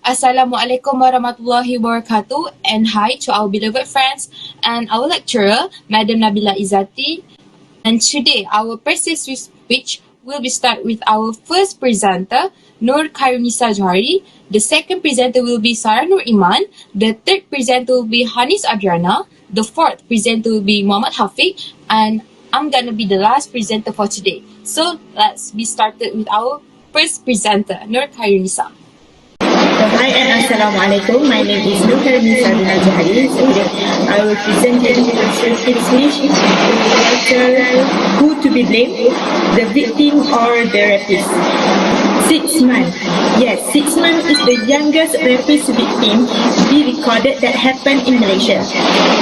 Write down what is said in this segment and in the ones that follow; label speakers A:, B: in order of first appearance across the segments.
A: Assalamualaikum warahmatullahi wabarakatuh, and hi to our beloved friends and our lecturer, Madam Nabila Izzati. And today, our persuasive speech will be start with our first presenter, Nur KHAIRUNNISA JUHARI. The second presenter will be Sarah Nur Iman. The third presenter will be HANIS ADRIANA. The fourth presenter will be Muhammad HAFIQ. And I'm gonna be the last presenter for today. So let's be started with our first presenter, Nur KHAIRUNNISA.
B: Hi and Assalamualaikum. My name is Nur KHAIRUNNISA Today I will present a persuasive speech lecture who to be blamed, the victim or the rapist. 6 months. Yes, 6 months is the youngest rapist victim be recorded that happened in Malaysia.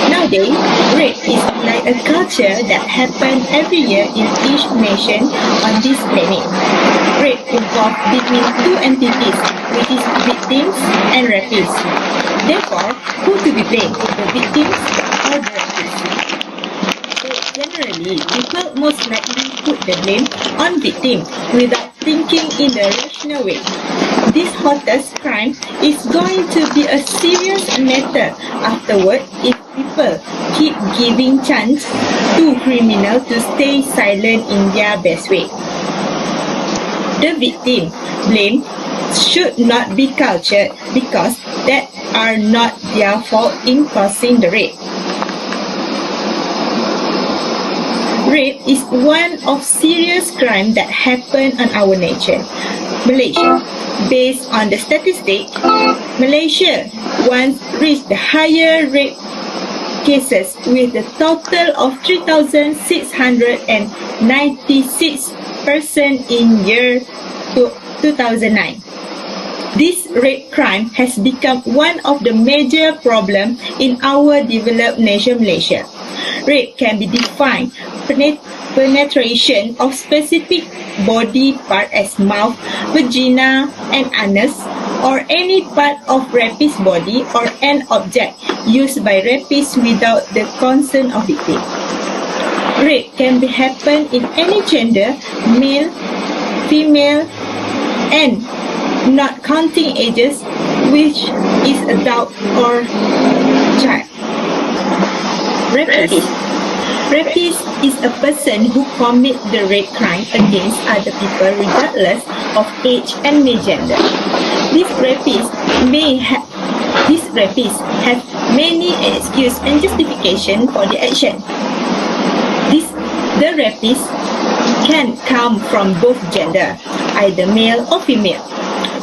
B: Nowadays, rape is like a culture that happens every year in each nation on this planet. Rape involves between two entities, which is victims and rapists. Therefore, who to be blamed, the victims or the rapists? So generally, people most likely put the blame on victim without thinking in the rational way. This hottest crime is going to be a serious matter afterward if people keep giving chance to criminals to stay silent in their best way. The victim blame should not be cultured because that are not their fault in causing the rape. Rape is one of serious crime that happen on our nation, Malaysia. Based on the statistic, Malaysia once reached the higher rape cases with a total of 3,696 persons in year 2009. This rape crime has become one of the major problems in our developed nation, Malaysia. Rape can be defined penetration of specific body part as mouth, vagina, and anus, or any part of rapist's body or an object used by rapists without the consent of victim. Rape can be happen in any gender, male, female, and not counting ages, which is adult or child. Rapist is a person who commits the rape crime against other people regardless of age and gender. These rapists have many excuses and justification for the action. The rapist can come from both gender, either male or female.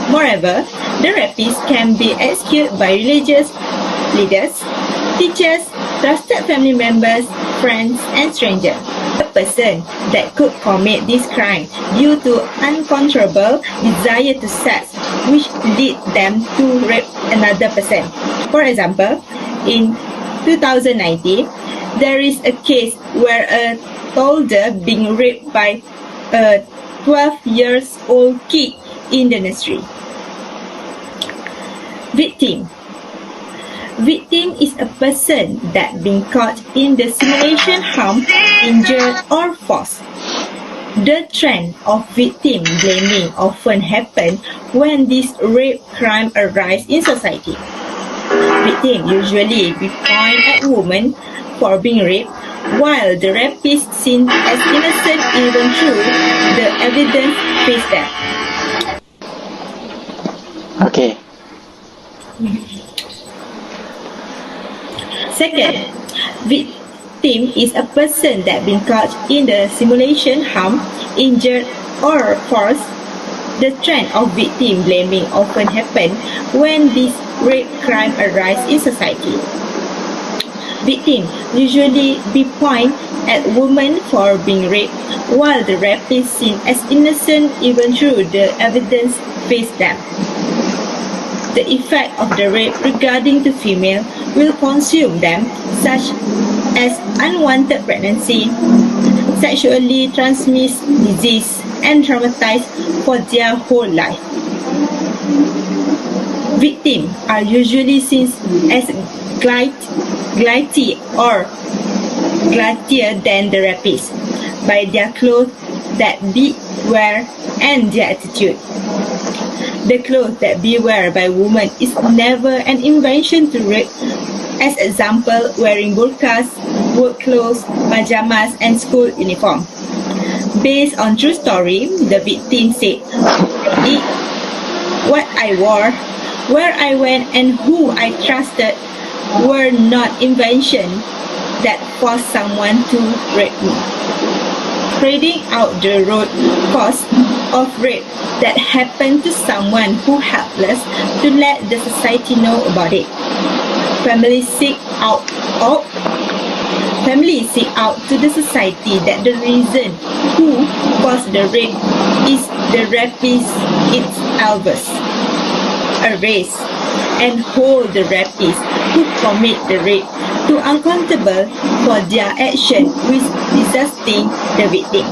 B: Moreover, the rapist can be executed by religious leaders, teachers, trusted family members, friends, and strangers. A person that could commit this crime due to uncontrollable desire to sex, which lead them to rape another person. For example, in 2019, there is a case where a toddler being raped by a 12-year-old kid in the nursery. Victim is a person that been caught in the simulation harm, injured, or forced. The trend of victim blaming often happens when this rape crime arises in society. Victim usually be pointed at women for being raped, while the rapist seen as innocent even though the evidence face them.
C: Okay.
B: Second, victim is a person that been caught in the simulation harm, injured, or forced. The trend of victim blaming often happens when this rape crime arises in society. Victim usually be pointed at women for being raped, while the rapist seen as innocent even though the evidence face them. The effect of the rape regarding the female will consume them, such as unwanted pregnancy, sexually transmitted disease, and traumatized for their whole life. Victims are usually seen as guilty or guiltier than the rapist by their clothes that they wear and their attitude. The clothes that be wear by women is never an invention to rape. As example, wearing burqas, work clothes, pajamas, and school uniform. Based on true story, the victim said, what I wore, where I went, and who I trusted were not inventions that forced someone to rape me. Spreading out the road cause of rape that happened to someone who helpless to let the society know about it. Families seek out to the society that the reason who caused the rape is the rapist its Elvis. Arrest and hold the rapists who commit the rape to accountable for their action with disgusting the victim.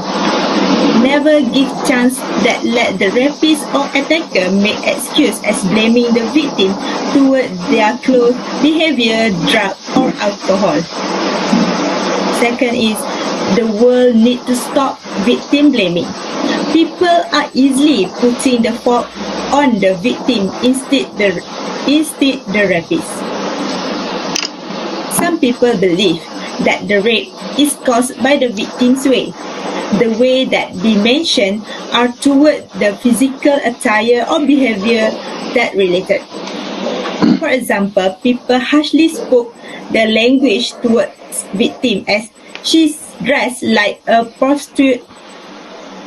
B: Never give chance that let the rapist or attacker make excuse as blaming the victim toward their clothes, behavior, drug or alcohol. Second is the world need to stop victim blaming. People are easily putting the fault on the victim instead the rapist. Some people believe that the rape is caused by the victim's way. The way that we mentioned are toward the physical attire or behavior that related. For example, people harshly spoke the language towards victim as she's dressed like a prostitute,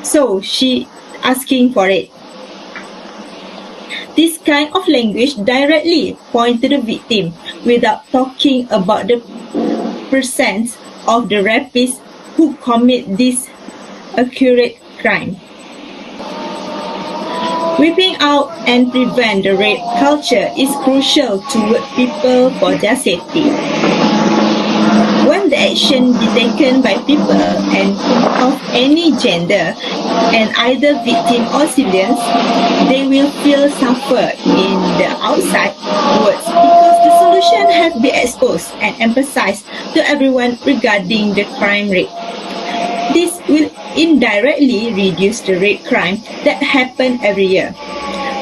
B: so she asking for it. This kind of language directly point to the victim without talking about the percent of the rapists who commit this accurate crime. Weeping out and prevent the rape culture is crucial toward people for their safety. When the action be taken by people and of any gender and either victim or civilians, they will feel suffer in the outside words because the solution has been exposed and emphasized to everyone regarding the crime rate. This will indirectly reduce the rape crime that happen every year.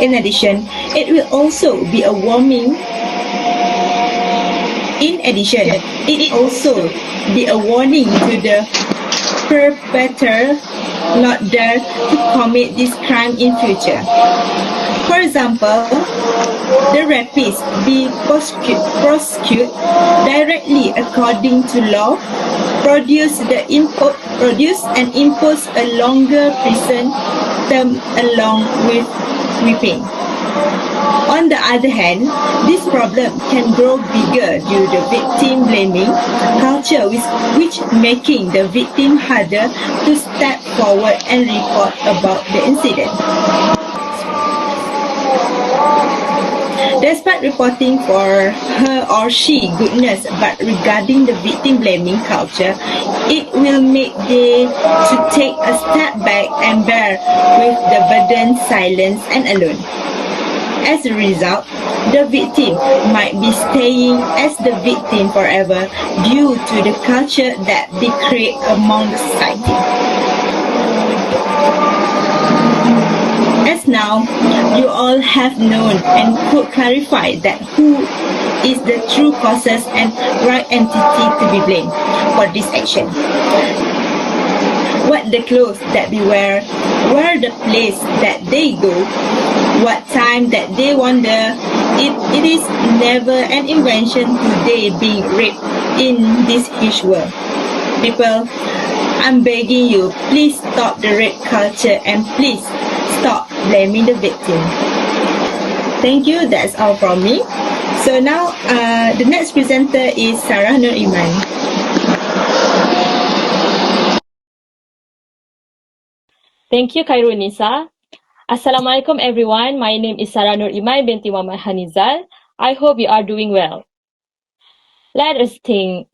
B: In addition, it will also be a warning. It also be a warning to the perpetrator not dare to commit this crime in future. For example, the rapist be prosecuted directly according to law, produce and impose a longer prison term along with whipping. On the other hand, this problem can grow bigger due to victim blaming culture, which making the victim harder to step forward and report about the incident. Despite reporting for her or she goodness, but regarding the victim blaming culture, it will make them to take a step back and bear with the burden, silence and alone. As a result, the victim might be staying as the victim forever due to the culture that they create among the society. As now, you all have known and could clarify that who is the true causes and right entity to be blamed for this action. What the clothes that we wear, where the place that they go, what time that they wander, it is never an invention today being raped in this huge world. People, I'm begging you, please stop the rape culture and please stop blaming the victim. Thank you, that's all from me. So now, the next presenter is Sarah Nur Iman.
C: Thank you, KHAIRUNNISA. Assalamualaikum everyone. My name is Sarah Nur Iman binti Muhammad HANIZAL. I hope you are doing well. Let us think.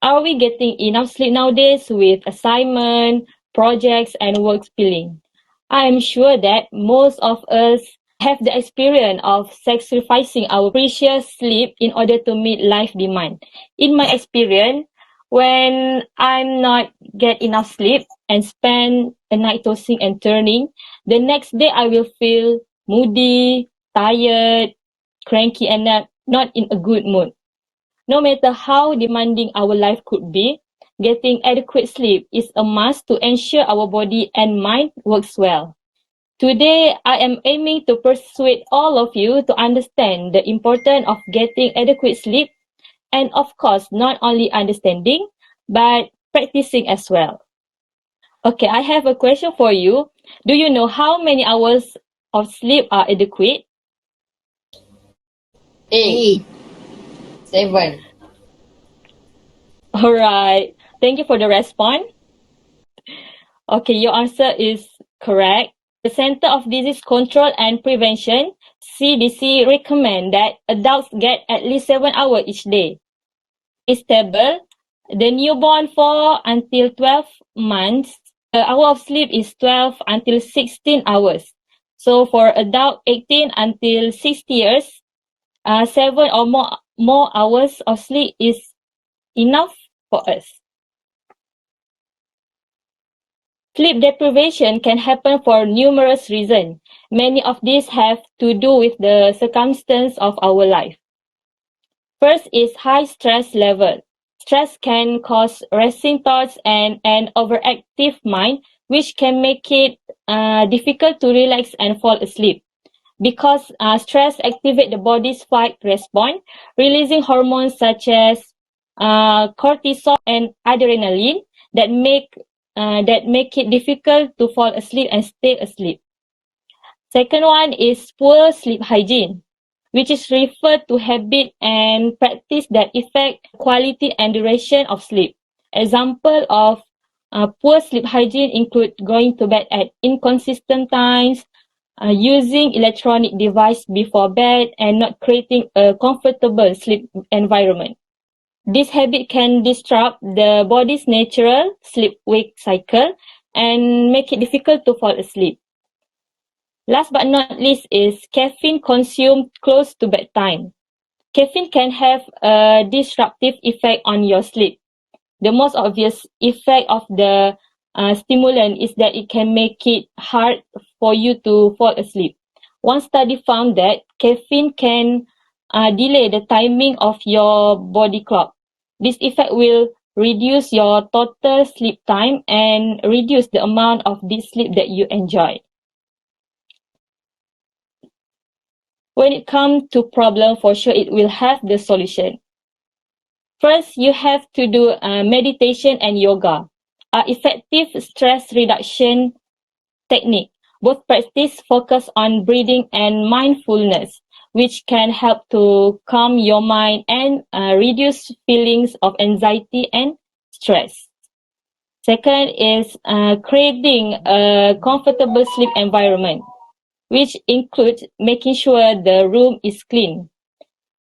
C: Are we getting enough sleep nowadays with assignment, projects, and work spilling? I am sure that most of us have the experience of sacrificing our precious sleep in order to meet life demand. In my experience, when I'm not get enough sleep and spend a night tossing and turning, the next day I will feel moody, tired, cranky, and not in a good mood. No matter how demanding our life could be, getting adequate sleep is a must to ensure our body and mind works well. Today, I am aiming to persuade all of you to understand the importance of getting adequate sleep and, of course, not only understanding, but practicing as well. Okay, I have a question for you. Do you know how many hours of sleep are adequate?
D: 8, 7.
C: Alright, thank you for the response. Okay, your answer is correct. The Center of Disease Control and Prevention, CDC, recommend that adults get at least 7 hours each day. It's stable. The newborn 4 until 12 months, the hour of sleep is 12 until 16 hours. So for adult 18 until 60 years, 7 or more hours of sleep is enough for us. Sleep deprivation can happen for numerous reasons. Many of these have to do with the circumstance of our life. First is high stress level. Stress can cause racing thoughts and an overactive mind, which can make it difficult to relax and fall asleep. Because stress activates the body's fight response, releasing hormones such as cortisol and adrenaline that make it difficult to fall asleep and stay asleep. Second one is poor sleep hygiene, which is referred to habit and practice that affect quality and duration of sleep. Example of poor sleep hygiene include going to bed at inconsistent times, using electronic device before bed, and not creating a comfortable sleep environment. This habit can disrupt the body's natural sleep-wake cycle and make it difficult to fall asleep. Last but not least is caffeine consumed close to bedtime. Caffeine can have a disruptive effect on your sleep. The most obvious effect of the stimulant is that it can make it hard for you to fall asleep. One study found that caffeine can delay the timing of your body clock. This effect will reduce your total sleep time and reduce the amount of deep sleep that you enjoy. When it comes to problem, for sure it will have the solution. First, you have to do meditation and yoga, effective stress reduction technique. Both practice focus on breathing and mindfulness, which can help to calm your mind and reduce feelings of anxiety and stress. Second is creating a comfortable sleep environment, which includes making sure the room is clean.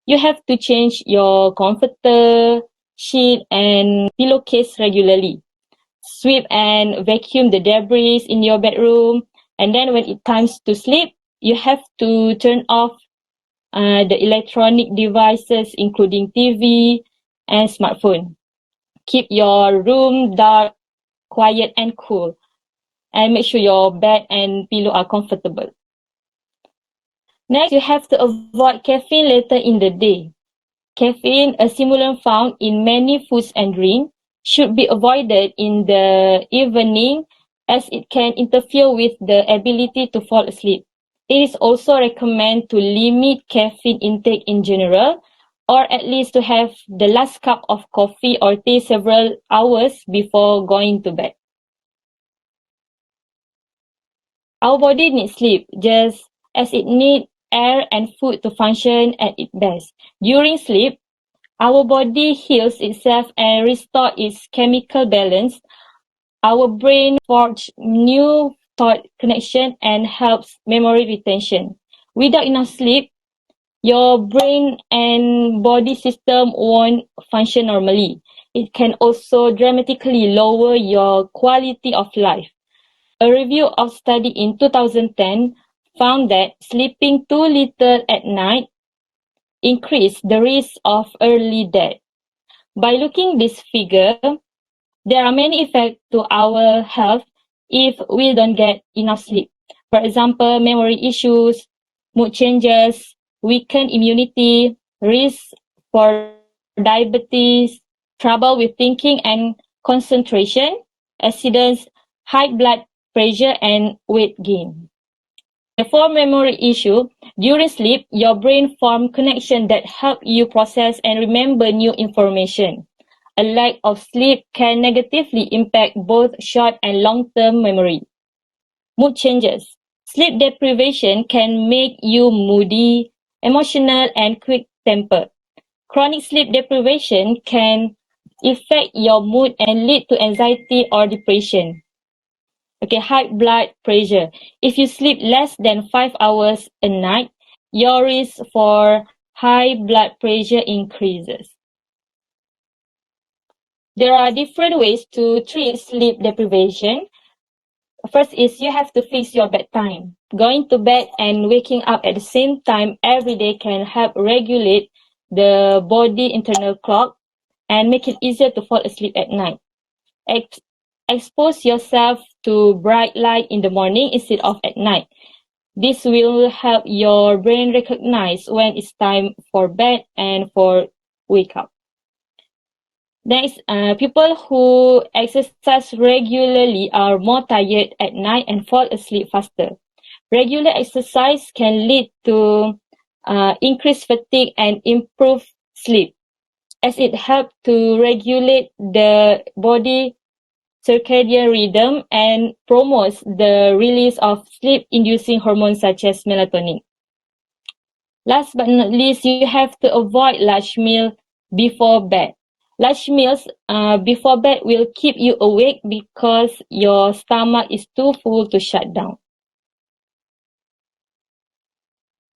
C: You have to change your comforter, sheet, and pillowcase regularly. Sweep and vacuum the debris in your bedroom. And then when it comes to sleep, you have to turn off the electronic devices, including TV and smartphone. Keep your room dark, quiet, and cool. And make sure your bed and pillow are comfortable. Next, you have to avoid caffeine later in the day. Caffeine, a stimulant found in many foods and drinks, should be avoided in the evening as it can interfere with the ability to fall asleep. It is also recommended to limit caffeine intake in general, or at least to have the last cup of coffee or tea several hours before going to bed. Our body needs sleep just as it needs air and food to function at its best. During sleep, our body heals itself and restores its chemical balance. Our brain forges new thought connection and helps memory retention. Without enough sleep, your brain and body system won't function normally. It can also dramatically lower your quality of life. A review of study in 2010 found that sleeping too little at night increased the risk of early death. By looking this figure, there are many effects to our health if we don't get enough sleep. For example, memory issues, mood changes, weakened immunity, risk for diabetes, trouble with thinking and concentration, accidents, high blood pressure, and weight gain. For memory issue, during sleep, your brain forms connections that help you process and remember new information. A lack of sleep can negatively impact both short and long-term memory. Mood changes. Sleep deprivation can make you moody, emotional, and quick-tempered. Chronic sleep deprivation can affect your mood and lead to anxiety or depression. Okay, high blood pressure. If you sleep less than 5 hours a night, your risk for high blood pressure increases. There are different ways to treat sleep deprivation. First is you have to fix your bedtime. Going to bed and waking up at the same time every day can help regulate the body internal clock and make it easier to fall asleep at night. Expose yourself to bright light in the morning instead of at night. This will help your brain recognize when it's time for bed and for wake up. Next, people who exercise regularly are more tired at night and fall asleep faster. Regular exercise can lead to increased fatigue and improved sleep, as it helps to regulate the body circadian rhythm and promotes the release of sleep-inducing hormones such as melatonin. Last but not least, you have to avoid large meals before bed. Large meals before bed will keep you awake because your stomach is too full to shut down.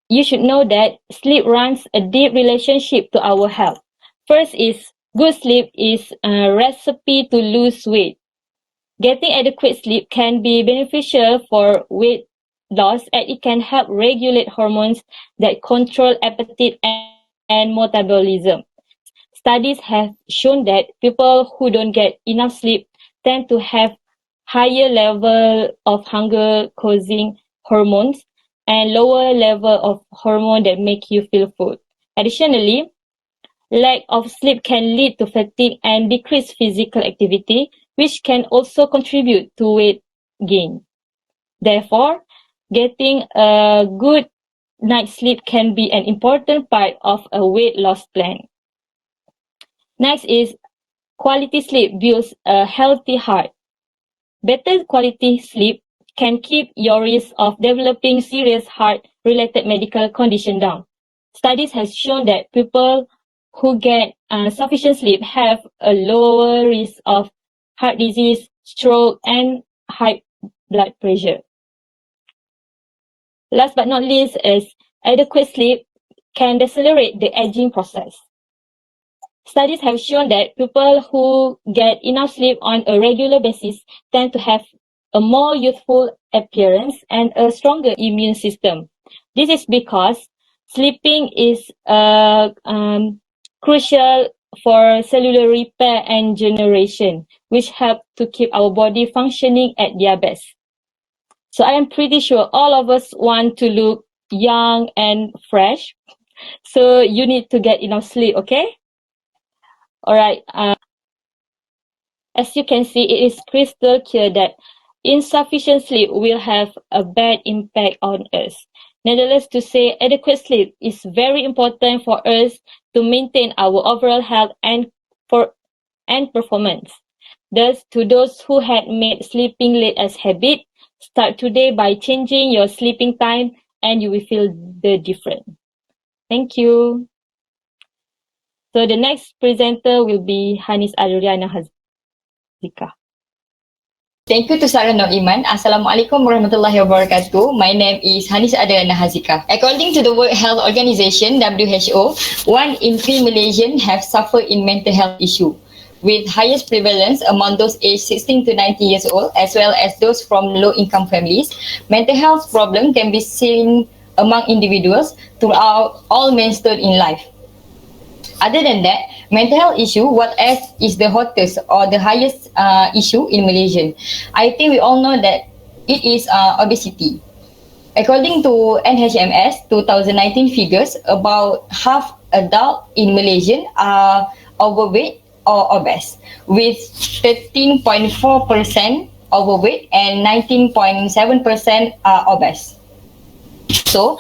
C: You should know that sleep runs a deep relationship to our health. First is good sleep is a recipe to lose weight. Getting adequate sleep can be beneficial for weight loss, as it can help regulate hormones that control appetite and metabolism. Studies have shown that people who don't get enough sleep tend to have higher level of hunger-causing hormones and lower level of hormone that make you feel full. Additionally, lack of sleep can lead to fatigue and decreased physical activity, which can also contribute to weight gain. Therefore, getting a good night's sleep can be an important part of a weight loss plan. Next is quality sleep builds a healthy heart. Better quality sleep can keep your risk of developing serious heart-related medical condition down. Studies have shown that people who get sufficient sleep have a lower risk of heart disease, stroke, and high blood pressure. Last but not least is adequate sleep can accelerate the aging process. Studies have shown that people who get enough sleep on a regular basis tend to have a more youthful appearance and a stronger immune system. This is because sleeping is crucial for cellular repair and regeneration, which help to keep our body functioning at their best. So I am pretty sure all of us want to look young and fresh. So you need to get enough sleep, okay? Alright, as you can see, it is crystal clear that insufficient sleep will have a bad impact on us. Nevertheless, to say adequate sleep is very important for us to maintain our overall health and performance. Thus, to those who had made sleeping late as habit, start today by changing your sleeping time and you will feel the difference. Thank you. So the next presenter will be ADRIANA HAZIQAH.
D: Thank you to Sarah no Iman. Assalamualaikum warahmatullahi wabarakatuh. My name is ADRIANA HAZIQAH. According to the World Health Organization (WHO), 1 in 3 Malaysians have suffered in mental health issue, with highest prevalence among those aged 16 to 90 years old, as well as those from low-income families. Mental health problem can be seen among individuals throughout all milestones in life. Other than that, mental health issue, what else is the hottest or the highest issue in Malaysia? I think we all know that it is obesity. According to NHMS 2019 figures, about half adult in Malaysia are overweight or obese, with 13.4% overweight and 19.7% are obese. So,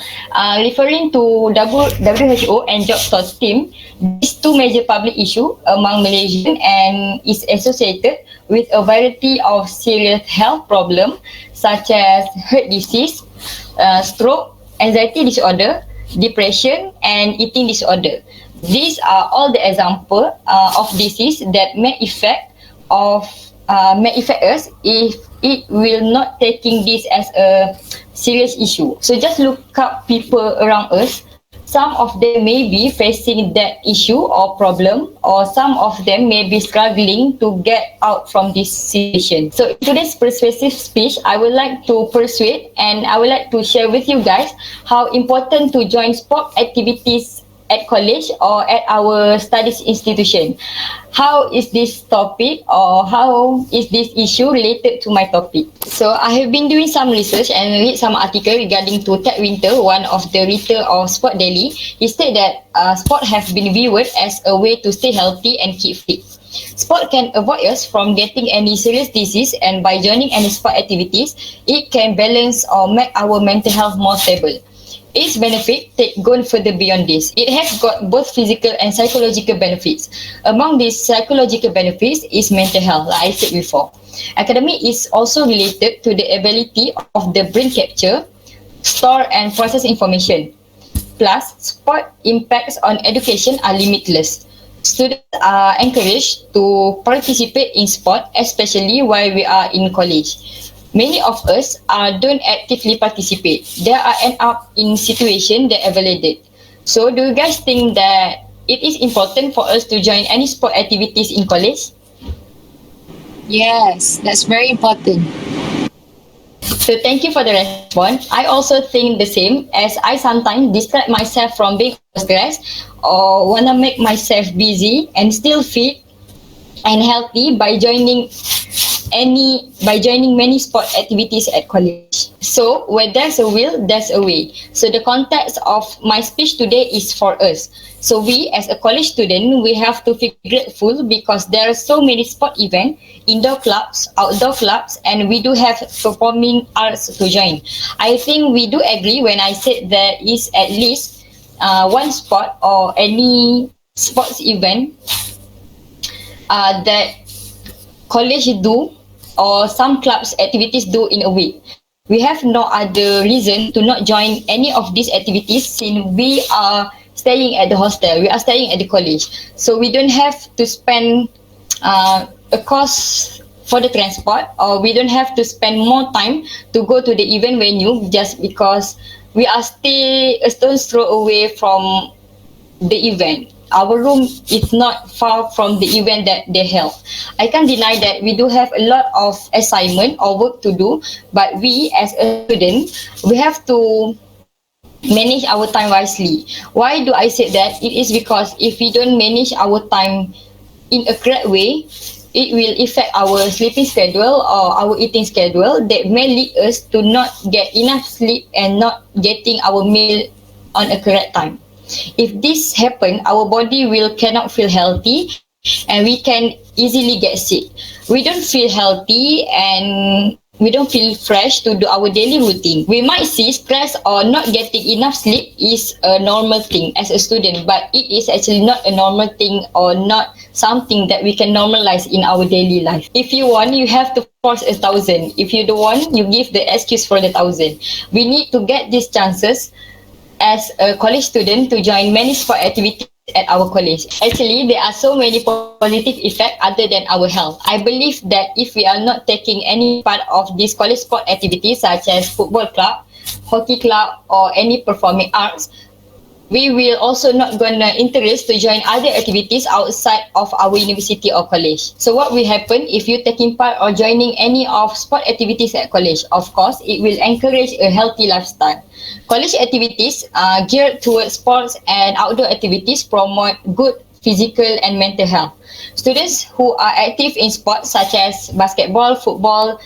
D: referring to WHO and Job Stores team, these two major public issues among Malaysians and is associated with a variety of serious health problems such as heart disease, stroke, anxiety disorder, depression, and eating disorder. These are all the examples of disease that may affect us if it will not taking this as a serious issue. So just look up people around us. Some of them may be facing that issue or problem, or some of them may be struggling to get out from this situation. So in today's persuasive speech, I would like to persuade and I would like to share with you guys how important to join sport activities at college or at our studies institution. How is this topic or how is this issue related to my topic? So I have been doing some research and read some article regarding to Ted Winter, one of the editor of Sport Daily. He said that sport have been viewed as a way to stay healthy and keep fit. Sport can avoid us from getting any serious disease, and by joining any sport activities, it can balance or make our mental health more stable. Its benefit go further beyond this. It has got both physical and psychological benefits. Among these psychological benefits is mental health, like I said before. Academic is also related to the ability of the brain capture, store and process information. Plus, sport impacts on education are limitless. Students are encouraged to participate in sport, especially while we are in college. Many of us don't actively participate. They are end up in situation that are validated. So do you guys think that it is important for us to join any sport activities in college?
A: Yes, that's very important.
D: So thank you for the response. I also think the same, as I sometimes distract myself from being stressed or wanna make myself busy and still fit and healthy by joining many sport activities at college. So where there's a will, there's a way. So the context of my speech today is for us. So we as a college student, we have to feel grateful because there are so many sport events, indoor clubs, outdoor clubs, and we do have performing arts to join. I think we do agree when I said there is at least one sport or any sports event that college do or some clubs activities do in a week. We have no other reason to not join any of these activities since we are staying at the hostel, we are staying at the college. So we don't have to spend a cost for the transport, or we don't have to spend more time to go to the event venue just because we are still a stone's throw away from the event. Our room is not far from the event that they held. I can't deny that we do have a lot of assignment or work to do, but we as a student, we have to manage our time wisely. Why do I say that? It is because if we don't manage our time in a correct way, it will affect our sleeping schedule or our eating schedule that may lead us to not get enough sleep and not getting our meal on a correct time. If this happen, our body cannot feel healthy and we can easily get sick. We don't feel healthy and we don't feel fresh to do our daily routine. We might see stress or not getting enough sleep is a normal thing as a student, but it is actually not a normal thing or not something that we can normalize in our daily life. If you want, you have to force 1,000. If you don't want, you give the excuse for the 1,000. We need to get these chances as a college student to join many sport activities at our college. Actually, there are so many positive effects other than our health. I believe that if we are not taking any part of these college sport activities such as football club, hockey club or any performing arts, we will also not gonna interest to join other activities outside of our university or college. So what will happen if you taking part or joining any of sport activities at college? Of course, it will encourage a healthy lifestyle. College activities geared towards sports and outdoor activities promote good physical and mental health. Students who are active in sports such as basketball, football,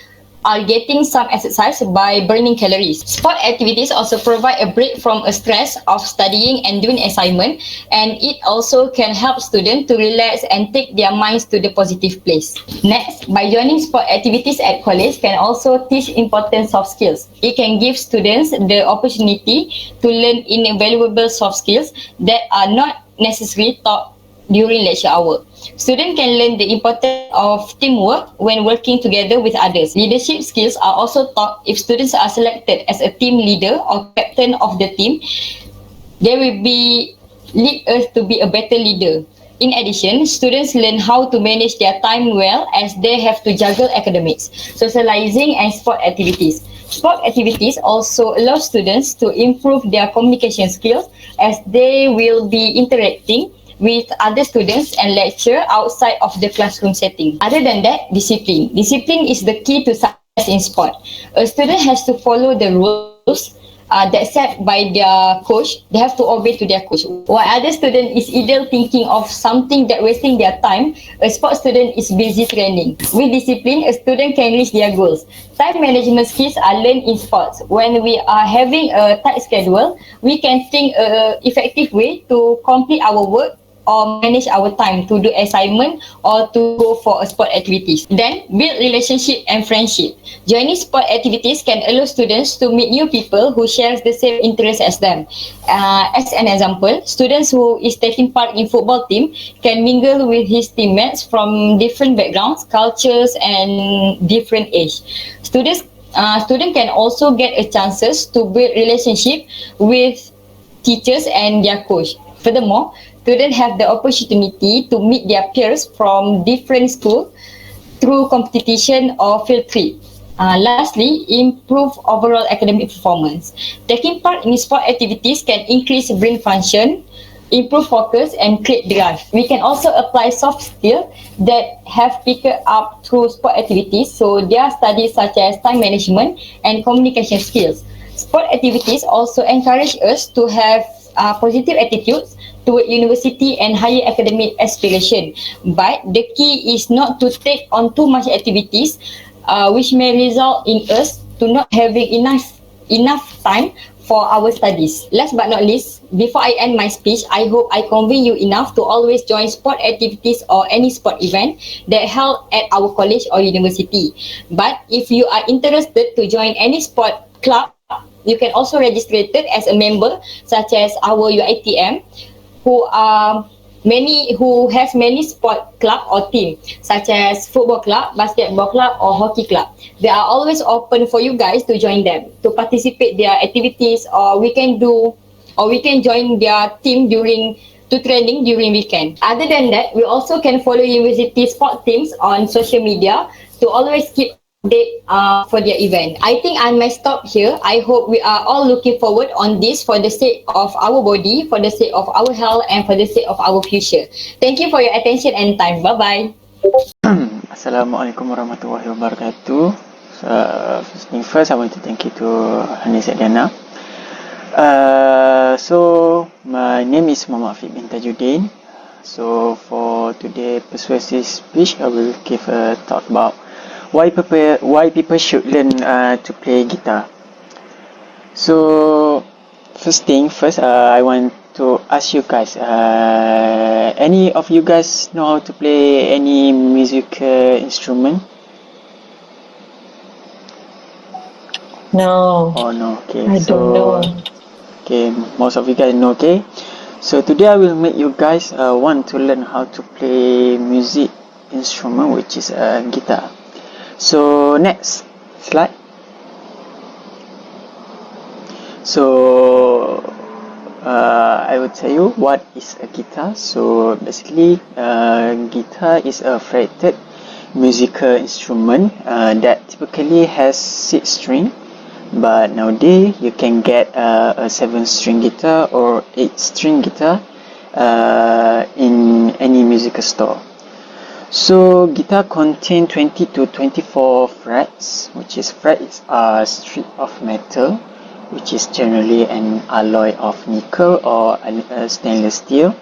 D: are getting some exercise by burning calories. Sport activities also provide a break from a stress of studying and doing assignment, and it also can help students to relax and take their minds to the positive place. Next, by joining sport activities at college can also teach important soft skills. It can give students the opportunity to learn invaluable soft skills that are not necessarily taught during lecture hour. Students can learn the importance of teamwork when working together with others. Leadership skills are also taught if students are selected as a team leader or captain of the team. They will be lead us to be a better leader. In addition, students learn how to manage their time well as they have to juggle academics, socializing and sport activities. Sport activities also allow students to improve their communication skills as they will be interacting with other students and lecture outside of the classroom setting. Other than that, discipline. Discipline is the key to success in sport. A student has to follow the rules that set by their coach. They have to obey to their coach. While other student is either thinking of something that wasting their time, a sport student is busy training. With discipline, a student can reach their goals. Time management skills are learned in sports. When we are having a tight schedule, we can think an effective way to complete our work or manage our time to do assignment or to go for a sport activities. Then build relationship and friendship. Joining sport activities can allow students to meet new people who share the same interests as them. As an example, students who is taking part in football team can mingle with his teammates from different backgrounds, cultures and different age. Students can also get a chances to build relationship with teachers and their coach. Furthermore, students have the opportunity to meet their peers from different schools through competition or field trip. Lastly, improve overall academic performance. Taking part in sport activities can increase brain function, improve focus and create drive. We can also apply soft skills that have picked up through sport activities. So there are studies such as time management and communication skills. Sport activities also encourage us to have positive attitudes toward university and higher academic aspiration. But the key is not to take on too much activities, which may result in us to not having enough time for our studies. Last but not least, before I end my speech, I hope I convey you enough to always join sport activities or any sport event that held at our college or university. But if you are interested to join any sport club, you can also register it as a member, such as our UiTM, who has many sport club or team, such as football club, basketball club, or hockey club. They are always open for you guys to join them, to participate their activities, or we can join their team to training during weekend. Other than that, we also can follow university sport teams on social media to always keep update for their event. I think I may stop here. I hope we are all looking forward on this for the sake of our body, for the sake of our health and for the sake of our future. Thank you for your attention and time. Bye-bye.
E: Assalamualaikum warahmatullahi wabarakatuh. First thing first, I want to thank you to Hanis ADRIANA. So my name is Muhammad AFIQ bin TAJUDIN. So for today's persuasive speech, I will give a talk about why people should learn to play guitar. So first thing first, I want to ask you guys, any of you guys know how to play any musical instrument?
C: No,
E: Oh no, okay.
C: I don't know.
E: Okay, most of you guys know, okay. So today I will make you guys want to learn how to play music instrument, which is a guitar. So next slide. So I will tell you what is a guitar. So basically, guitar is a fretted musical instrument that typically has 6 strings, but nowadays you can get a 7-string guitar or 8-string guitar in any musical store. So guitar contain 20 to 24 frets, which is frets are strip of metal, which is generally an alloy of nickel or stainless steel.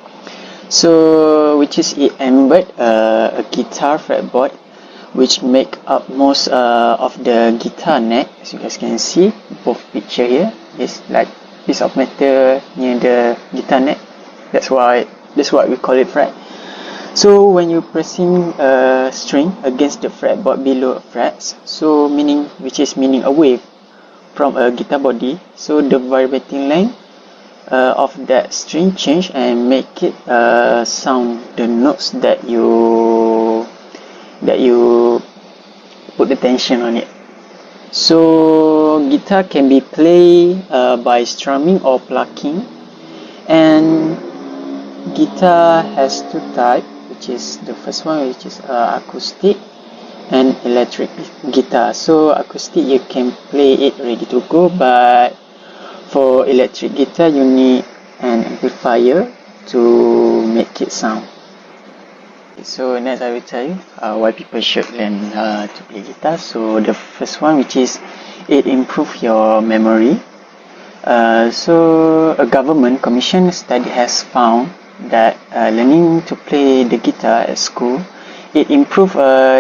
E: So which is embedded a guitar fretboard which make up most of the guitar neck. As you guys can see, both picture here is like piece of metal near the guitar neck. That's what we call it fret. So when you pressing a string against the fretboard below a frets, so meaning away from a guitar body, so the vibrating length of that string change and make it sound the notes that you put the tension on it. So guitar can be played by strumming or plucking, and guitar has two types, which is the first one, which is acoustic and electric guitar. So acoustic you can play it ready to go, but for electric guitar you need an amplifier to make it sound. So next I will tell you why people should learn to play guitar. So the first one, which is it improve your memory. So a government commission study has found that learning to play the guitar at school, it improve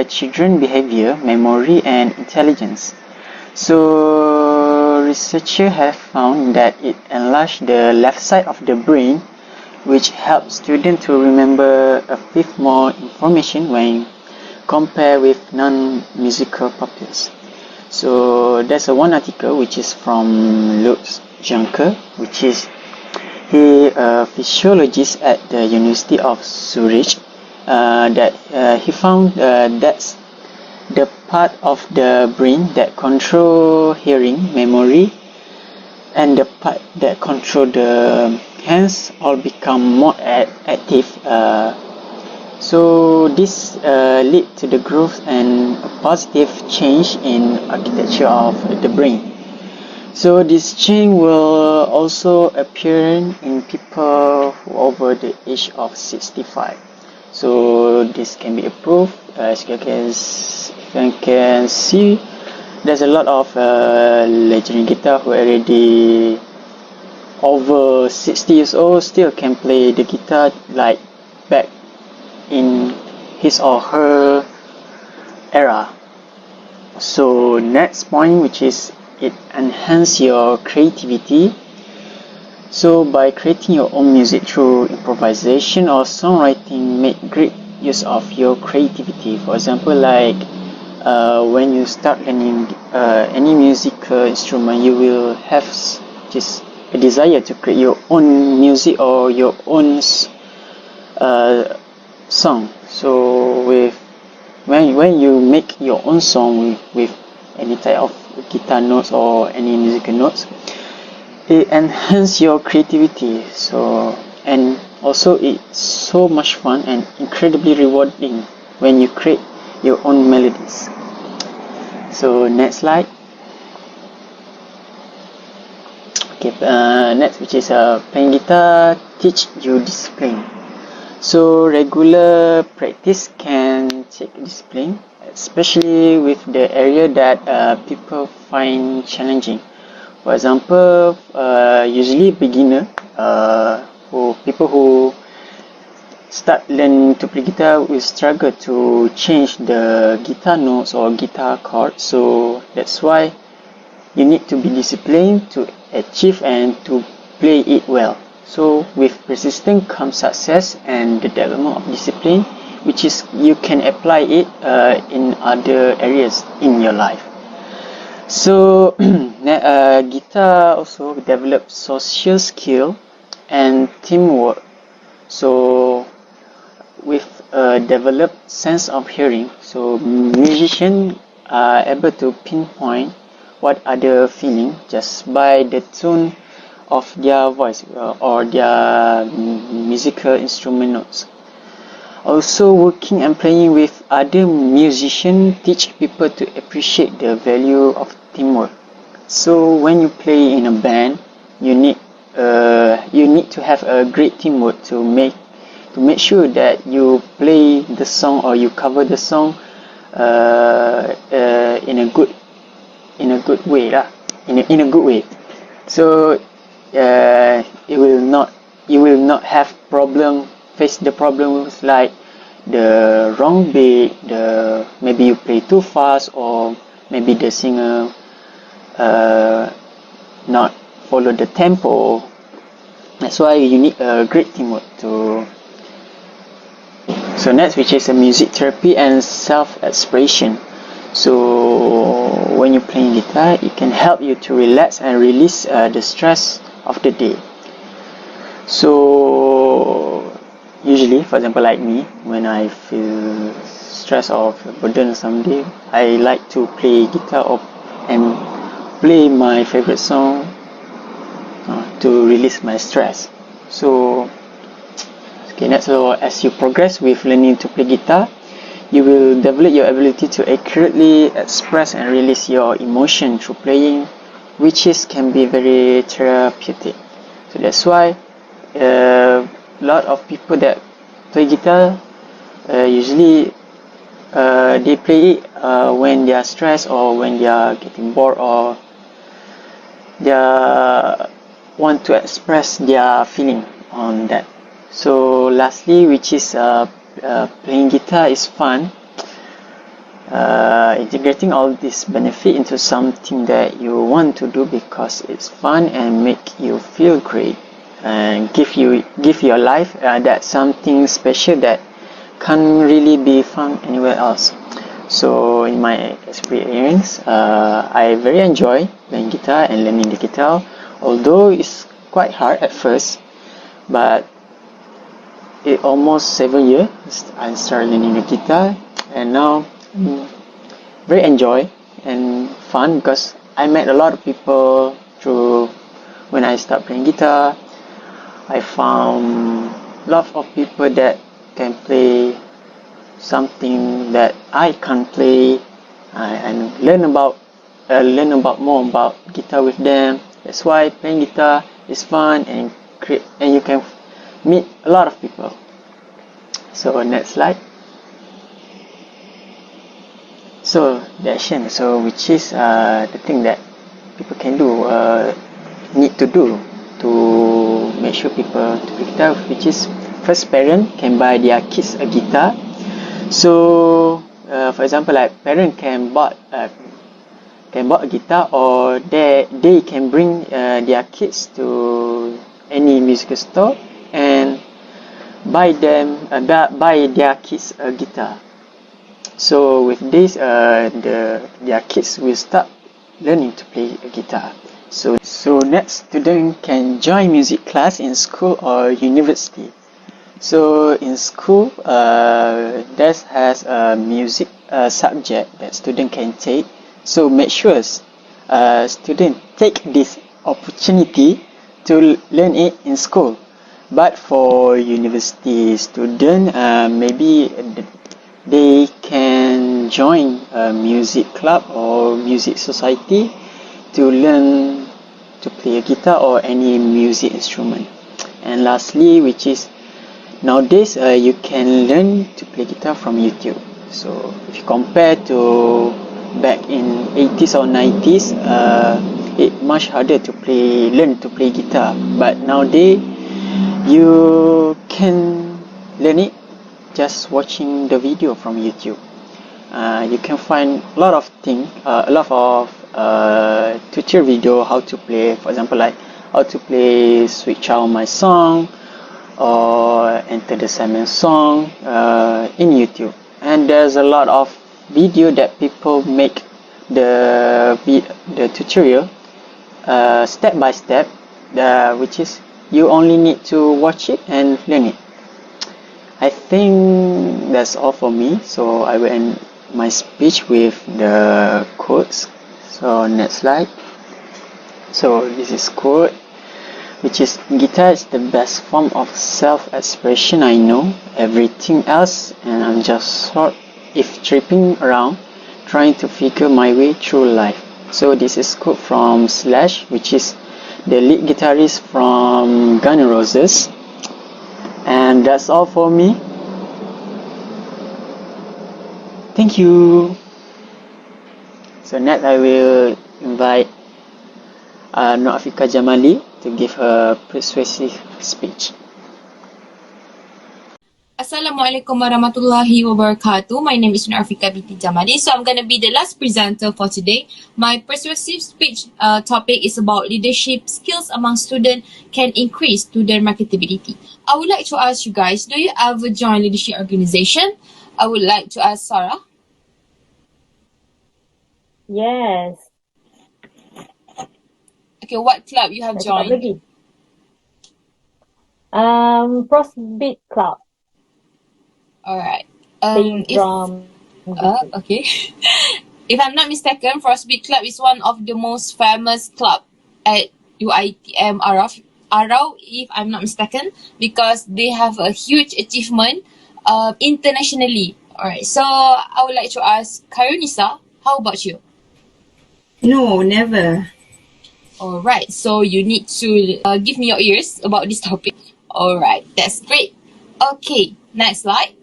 E: children behavior, memory and intelligence. So researchers have found that it enlarge the left side of the brain, which helps students to remember a fifth more information when compared with non-musical pupils. So there's one article which is from Lutz Juncker, which is he a physiologist at the University of Zurich, that he found that's the part of the brain that control hearing, memory, and the part that control the hands all become more active. So this lead to the growth and a positive change in architecture of the brain. So this change will also appear in people who over the age of 65. So this can be approved. As you can see, there's a lot of legendary guitar who already over 60 years old still can play the guitar like back in his or her era. So next point, which is it enhance your creativity. So by creating your own music through improvisation or songwriting, make great use of your creativity. For example, like when you start learning any musical instrument, you will have just a desire to create your own music or your own song. So when you make your own song with any type of guitar notes or any musical notes, it enhances your creativity. So and also it's so much fun and incredibly rewarding when you create your own melodies. So next slide. Okay, next, which is playing guitar teach you discipline. So regular practice can take discipline, especially with the area that people find challenging. For example, usually beginner, people who start learning to play guitar will struggle to change the guitar notes or guitar chords. So that's why you need to be disciplined to achieve and to play it well. So with persistence comes success and the development of discipline, which is you can apply it in other areas in your life. So guitar also develops social skill and teamwork. So with a developed sense of hearing, so musicians are able to pinpoint what other feeling just by the tone of their voice or their musical instrument notes. Also, working and playing with other musicians teach people to appreciate the value of teamwork. So when you play in a band, you need to have a great teamwork to make sure that you play the song or you cover the song in a good way lah. In a good way. So you will not have face the problems like the wrong beat, maybe you play too fast, or maybe the singer not follow the tempo. That's why you need a great teamwork to. So next, which is a music therapy and self-expression. So when you're playing guitar, it can help you to relax and release the stress of the day. So usually, for example, like me, when I feel stressed or burden someday, I like to play guitar and play my favorite song to release my stress. So as you progress with learning to play guitar, you will develop your ability to accurately express and release your emotion through playing, which can be very therapeutic. So that's why a lot of people that play guitar usually they play it when they are stressed, or when they are getting bored, or they want to express their feeling on that. So lastly, which is playing guitar is fun. Integrating all this benefit into something that you want to do because it's fun and make you feel great, and give your life that something special that can't really be found anywhere else. So in my experience, I very enjoy playing guitar and learning the guitar, although it's quite hard at first, but it almost 7 years I started learning the guitar, and now very enjoy and fun because I met a lot of people through when I start playing guitar. I found a lot of people that can play something that I can't play, and learn about more about guitar with them. That's why playing guitar is fun and you can meet a lot of people. So next slide. So the action, so which is the thing that people can do, need to do to make sure people to play guitar, which is first, parent can buy their kids a guitar. So for example, like parent can bought a guitar, or they can bring their kids to any musical store and buy their kids a guitar. So with this, their kids will start learning to play a guitar. So next, student can join music class in school or university. So in school, there has a music subject that student can take. So make sure student take this opportunity to learn it in school. But for university student, maybe they can join a music club or music society to learn to play a guitar or any music instrument. And lastly, which is nowadays you can learn to play guitar from YouTube. So if you compare to back in 80s or 90s, it's much harder to learn to play guitar. But nowadays you can learn it just watching the video from YouTube. You can find a lot of things, a lot of tutorial video how to play. For example, like how to play Sweet Child My Song or Enter the Sandman song in YouTube. And there's a lot of video that people make the tutorial step by step, which is you only need to watch it and learn it. I think that's all for me. So I will end my speech with the quotes. So next slide. So this is quote, which is, guitar is the best form of self-expression I know. Everything else and I'm just sort if tripping around trying to figure my way through life. So this is quote from Slash, which is the lead guitarist from Guns N' Roses. And that's all for me. Thank you. So next I will invite AFIQAH JAMALI to give her persuasive speech.
A: Assalamualaikum warahmatullahi wabarakatuh. My name is AFIQAH binti JAMALI. So I'm going to be the last presenter for today. My persuasive speech topic is about leadership skills among students can increase student marketability. I would like to ask you guys, do you ever join leadership organization? I would like to ask Sarah.
C: Yes.
A: Okay, what club you have
C: Saya cakap
A: joined?
C: lagi. Frostbeat Club.
A: Alright.
C: Playing
A: If
C: drum.
A: okay. If I'm not mistaken, Frostbeat Club is one of the most famous club at UITM Arau, if I'm not mistaken, because they have a huge achievement internationally. Alright, so I would like to ask KHAIRUNNISA, how about you?
B: No, never.
A: Alright, so you need to give me your ears about this topic. Alright, that's great. Okay, next slide.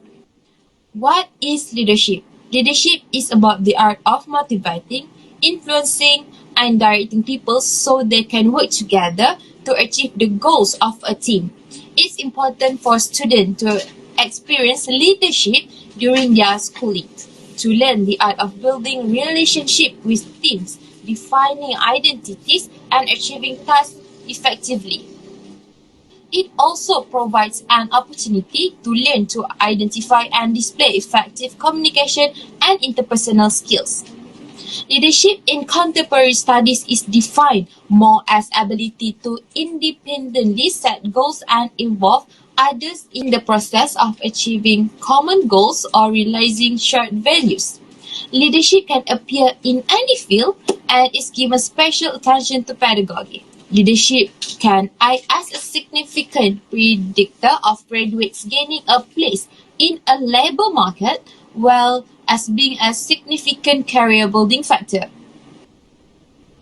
A: What is leadership? Leadership is about the art of motivating, influencing, and directing people so they can work together to achieve the goals of a team. It's important for students to experience leadership during their schooling, to learn the art of building relationship with teams, defining identities, and achieving tasks effectively. It also provides an opportunity to learn to identify and display effective communication and interpersonal skills. Leadership in contemporary studies is defined more as ability to independently set goals and involve others in the process of achieving common goals or realizing shared values. Leadership can appear in any field and is given special attention to pedagogy. Leadership can act as a significant predictor of graduates gaining a place in a labor market, well as being a significant career building factor.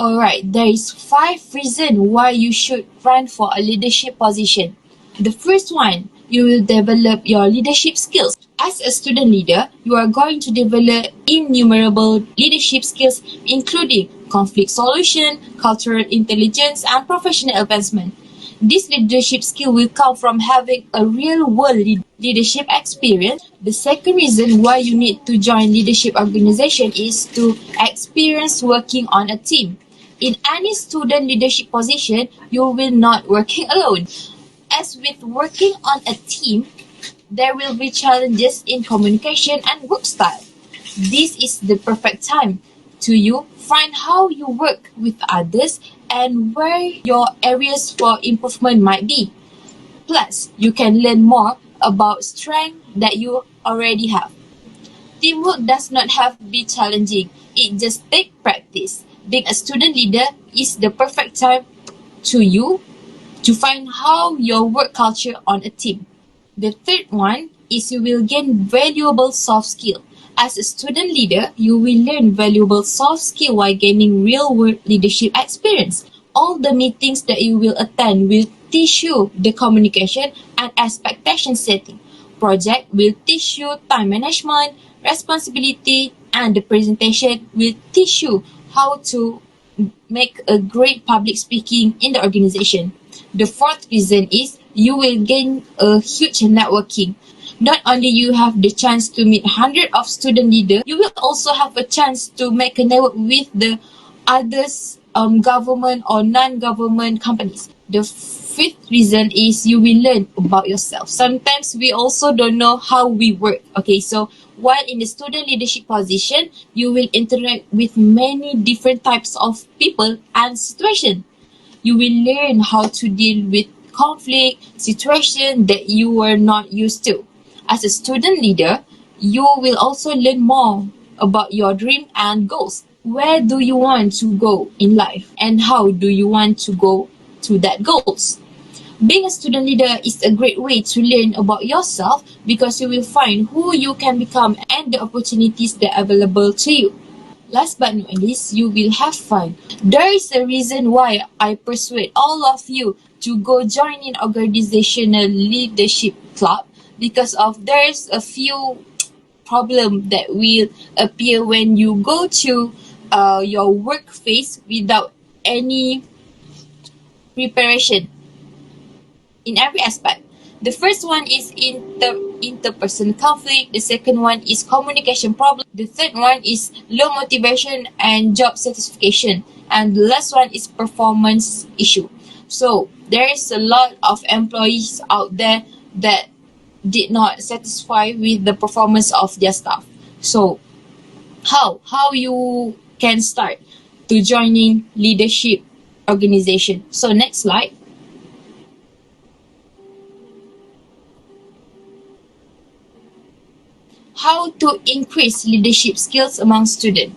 A: Alright, there is 5 reasons why you should run for a leadership position. The first one, you will develop your leadership skills. As a student leader, you are going to develop innumerable leadership skills including conflict solution, cultural intelligence, and professional advancement. This leadership skill will come from having a real-world leadership experience. The second reason why you need to join leadership organization is to experience working on a team. In any student leadership position, you will not working alone. As with working on a team, there will be challenges in communication and work style. This is the perfect time to you find how you work with others and where your areas for improvement might be. Plus, you can learn more about strengths that you already have. Teamwork does not have to be challenging. It just takes practice. Being a student leader is the perfect time to you to find how your work culture on a team. The third one is you will gain valuable soft skill. As a student leader, you will learn valuable soft skill while gaining real-world leadership experience. All the meetings that you will attend will teach you the communication and expectation setting. Project will teach you time management, responsibility, and the presentation will teach you how to make a great public speaking in the organization. The fourth reason is you will gain a huge networking. Not only you have the chance to meet hundreds of student leaders, you will also have a chance to make a network with the others government or non-government companies. The fifth reason is you will learn about yourself. Sometimes we also don't know how we work. Okay, so while in the student leadership position, you will interact with many different types of people and situations. You will learn how to deal with conflict situation that you were not used to. As a student leader, you will also learn more about your dream and goals. Where do you want to go in life and how do you want to go to that goals? Being a student leader is a great way to learn about yourself because you will find who you can become and the opportunities that are available to you. Last but not least, you will have fun. There is a reason why I persuade all of you to go join in organizational leadership club because of there's a few problem that will appear when you go to your work phase without any preparation in every aspect. The first one is interpersonal conflict. The second one is communication problem. The third one is low motivation and job satisfaction. And the last one is performance issue. So there is a lot of employees out there that did not satisfy with the performance of their staff. So how you can start to joining leadership organization. So next slide. How to increase leadership skills among students.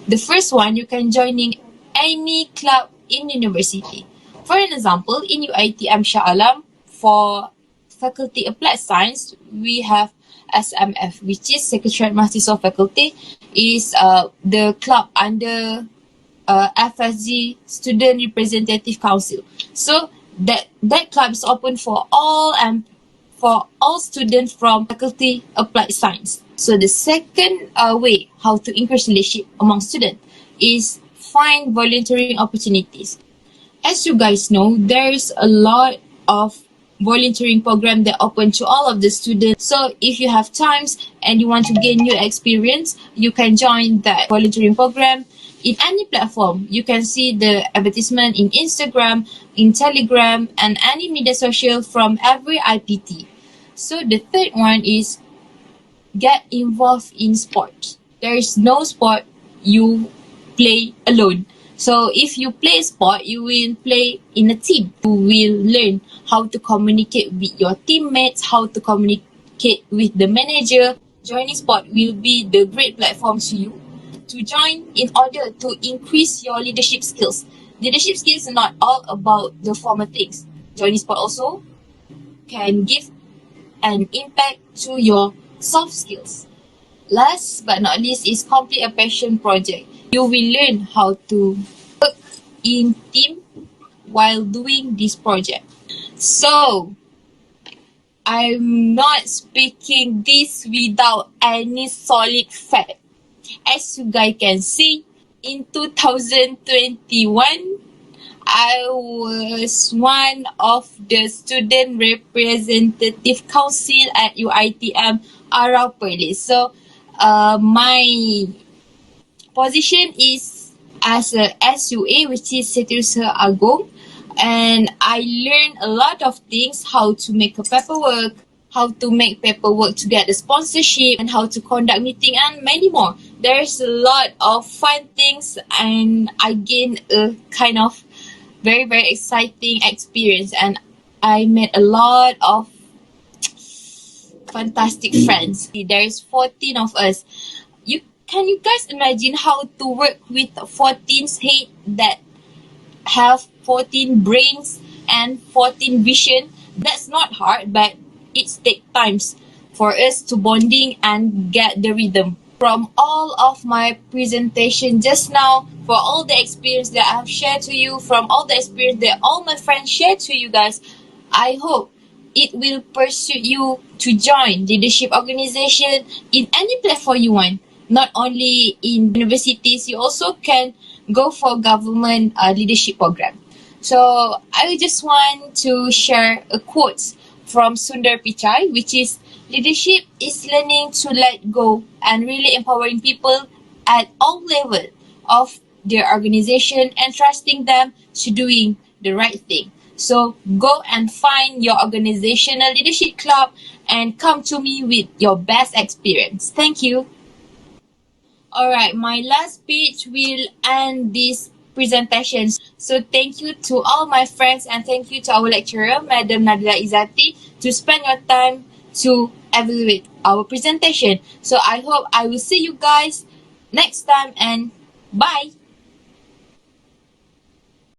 A: The first one, you can joining any club in university. For an example, in UiTM Shah Alam, for Faculty Applied Science, we have SMF, which is Secretariat Mahasiswa Faculty, is the club under FSG, Student Representative Council. So that club is open for all students from Faculty Applied Science. So the second way how to increase leadership among students is find volunteering opportunities. As you guys know, there's a lot of volunteering program that open to all of the students. So if you have times and you want to gain new experience, you can join that volunteering program in any platform. You can see the advertisement in Instagram, in Telegram, and any media social from every IPT. So the third one is get involved in sport. There is no sport you play alone. So if you play sport, you will play in a team. You will learn how to communicate with your teammates, how to communicate with the manager. Joining sport will be the great platform to you to join in order to increase your leadership skills. Leadership skills are not all about the formal things. Joining sport also can give an impact to your soft skills. Last but not least is complete a passion project. You will learn how to work in team while doing this project. So, I'm not speaking this without any solid fact. As you guys can see, in 2021, I was one of the student representative council at UiTM Arau Perlis. So, my position is as a SUA, which is Setiausaha Agong, and I learned a lot of things, how to make a paperwork, how to make paperwork to get a sponsorship, and how to conduct meeting, and many more. There's a lot of fun things, and I gained a kind of very, very exciting experience, and I met a lot of fantastic friends. There's 14 of us. Can you guys imagine how to work with 14 head that have 14 brains and 14 vision? That's not hard, but it takes times for us to bonding and get the rhythm. From all of my presentation just now, for all the experience that I have shared to you, from all the experience that all my friends shared to you guys, I hope it will pursue you to join leadership organization in any platform you want. Not only in universities, you also can go for government leadership program. So I just want to share a quote from Sundar Pichai, which is, leadership is learning to let go and really empowering people at all levels of their organization and trusting them to doing the right thing. So go and find your organizational leadership club and come to me with your best experience. Thank you. Alright, my last speech will end this presentation. So thank you to all my friends and thank you to our lecturer, Madam Nabila Izzati, to spend your time to evaluate our presentation. So I hope I will see you guys next time and bye.